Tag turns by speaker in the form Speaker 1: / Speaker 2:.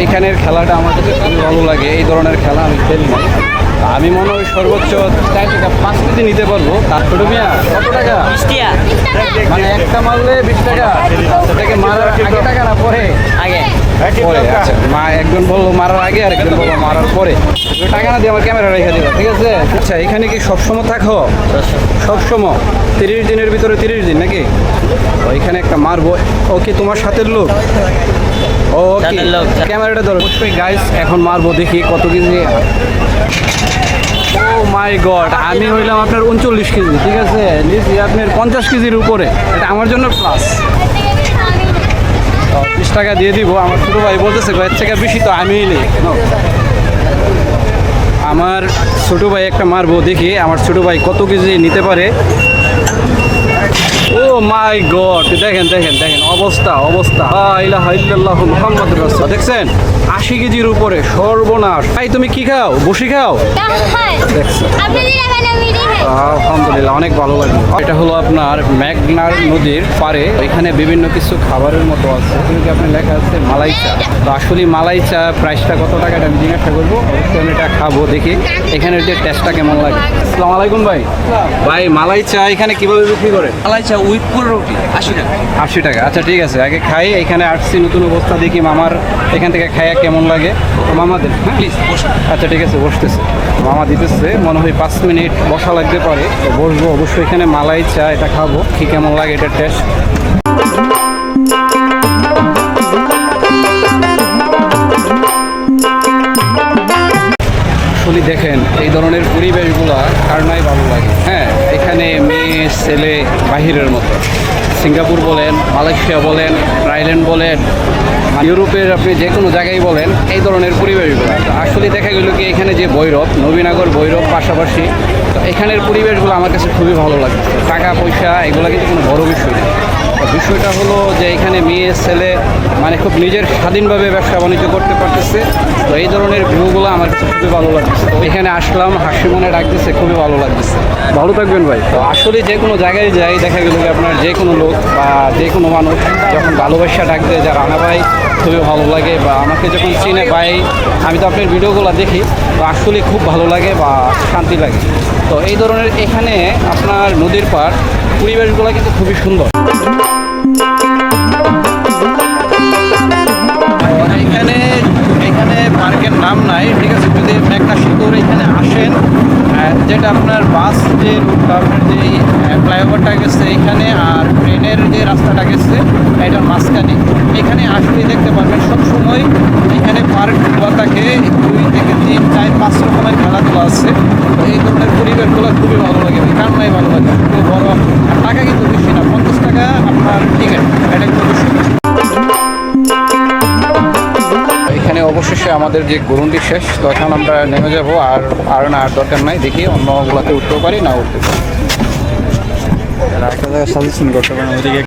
Speaker 1: এখানের খেলাটা আমার কাছে খুবই ভালো লাগে। এই ধরনের খেলা আমি খেলি না। আমি মনে হয় সর্বোচ্চ 4 থেকে 5 কেজি নিতে পারবো। তার ছোট মিয়া কত টাকা?
Speaker 2: 20 টাকা।
Speaker 1: মানে একটা মারলে 20 টাকা। সেটাকে মারার আগে টাকা না পরে?
Speaker 2: আগে।
Speaker 1: পরে। আচ্ছা, মা একজন বললো মারার আগে আর একজন বললো মারার পরে। তুমি টাকা না দিয়ে আমার ক্যামেরা রেখে দিবা, ঠিক আছে? আচ্ছা, এখানে কি সবসময় থাকো? সবসময় 30 দিনের ভিতরে 30 দিন নাকি? এখানে একটা মারবো। ও কি তোমার সাথের লোক? ওকে, ক্যামেরাটা ধরো। অবশ্যই গাইস, এখন মারবো, দেখি কত কেজি। ও মাই গড, আমি হইলাম আপনার 39 কেজি, ঠিক আছে? নিচে আপনার 50 কেজির উপরে। এটা আমার জন্য প্লাস। 20 টাকা দিয়ে দিব। আমার ছোটো ভাই বলতেছে এর থেকে বেশি তো আমি নেই। আমার ছোটো ভাই একটা মারবো, দেখি আমার ছোটো ভাই কত কেজি নিতে পারে। ও মাই গড, দেখেন দেখেন দেখেন অবস্থা অবস্থা। ইলাহা ইল্লাল্লাহু মুহাম্মাদুর রাসূলুল্লাহ। দেখছেন 80 কেজির উপরে, সর্বনাশ। ভাই তুমি কি খাও? বসি খাও? দেখছেন, আলহামদুলিল্লাহ, অনেক ভালো লাগে। এটা হলো আপনার মেঘনার নদীর পারে। এখানে বিভিন্ন কিছু খাবারের মতো আছে, কিন্তু আপনার লেখা আছে মালাই চা। তো আসলে মালাই চা প্রাইসটা কত টাকা এটা আমি জিজ্ঞাসা করবো। অবশ্যই আমি এটা খাবো, দেখি এখানের যে টেস্টটা কেমন লাগে। আসসালামু আলাইকুম ভাই। ভাই মালাই চা এখানে কিভাবে বিক্রি করে?
Speaker 2: মালাই চা উইথ পুরো রুটি 80 টাকা।
Speaker 1: 80 টাকা। আচ্ছা ঠিক আছে, আগে খাই। এখানে আসছি নতুন অবস্থা, দেখি মামার এখান থেকে খাইয়া কেমন লাগে। তো মামা দেন, হ্যাঁ প্লিজ বসুন। আচ্ছা ঠিক আছে, বসতেছে। মামা দিতেছে, মনে হয় 5 মিনিট বসা লাগতে পারে। তো বসবো অবশ্যই। এখানে মালাই চা এটা খাবো, কি কেমন লাগে এটার টেস্ট। আসলে দেখেন এই ধরনের পরিবেশগুলা কার নাই ভালো লাগে। হ্যাঁ, এখানে মেয়ে ছেলে বাহিরের মতো। সিঙ্গাপুর বলেন, মালয়েশিয়া বলেন, থাইল্যান্ড বলেন, ইউরোপের আপনি যে কোনো জায়গায় বলেন, এই ধরনের পরিবেশগুলো। আসলে দেখা গেল কি এখানে যে ভৈরব, নবীনগর ভৈরব পাশাপাশি, তো এখানের পরিবেশগুলো আমার কাছে খুবই ভালো লাগে। টাকা পয়সা এগুলো কিন্তু কোনো বড় বিষয় না। বিষয়টা হলো যে এখানে মেয়ে ছেলে মানে খুব নিজের স্বাধীনভাবে ব্যবসা বাণিজ্য করতে পারতেছে। তো এই ধরনের ভিউগুলো আমার কাছে খুবই ভালো লাগতেছে। তো এখানে আসলাম, হাসি মনে ডাকতেছে, খুবই ভালো লাগতেছে। ভালো থাকবেন ভাই। তো আসলে যে কোনো জায়গায় যাই, দেখা গেল যে আপনার যে কোনো লোক বা যে কোনো মানুষ যখন ভালোবাসা ডাক দেয়, যা রানা ভাই খুবই ভালো লাগে, বা আমাকে যখন চিনে ভাই, আমি তো আপনার ভিডিওগুলো দেখি, তো আসলে খুব ভালো লাগে বা শান্তি লাগে। তো এই ধরনের এখানে আপনার নদীর পাড় পরিবেশগুলো কিন্তু খুবই সুন্দর। এখানে এখানে পার্কের নাম নাই, ঠিক আছে? যদি মেঘনা সেতুর এখানে আসেন, যেটা আপনার বাস যে রুটটা, আপনার যে ফ্লাইওভারটা গেছে এখানে, আর ট্রেনের যে রাস্তাটা গেছে এটার মাঝখানে, এখানে আসলে দেখতে পারবেন সবসময় এখানে পার্কগুলো থাকে। 2 থেকে 3, 4, 5 রকমের খেলাধুলা আছে। তো এই ধরনের পরিবেশগুলো খুবই ভালো লাগে। কারণ নাই ভালো লাগে, খুব বড়। টাকা কিন্তু বেশি না, 50 টাকা আপনার টিকিট, এটা একটু বেশি। এখানে অবশেষে আমাদের যে গরুন্ডি শেষ। তো এখন আমরা নেমে যাব, আর না আর দরকার নাই। দেখি অন্যগুলোতে উঠতেও পারি, না উঠতে পারি। একটা জায়গায় সাজেশন করতে পারেন ওইদিকে।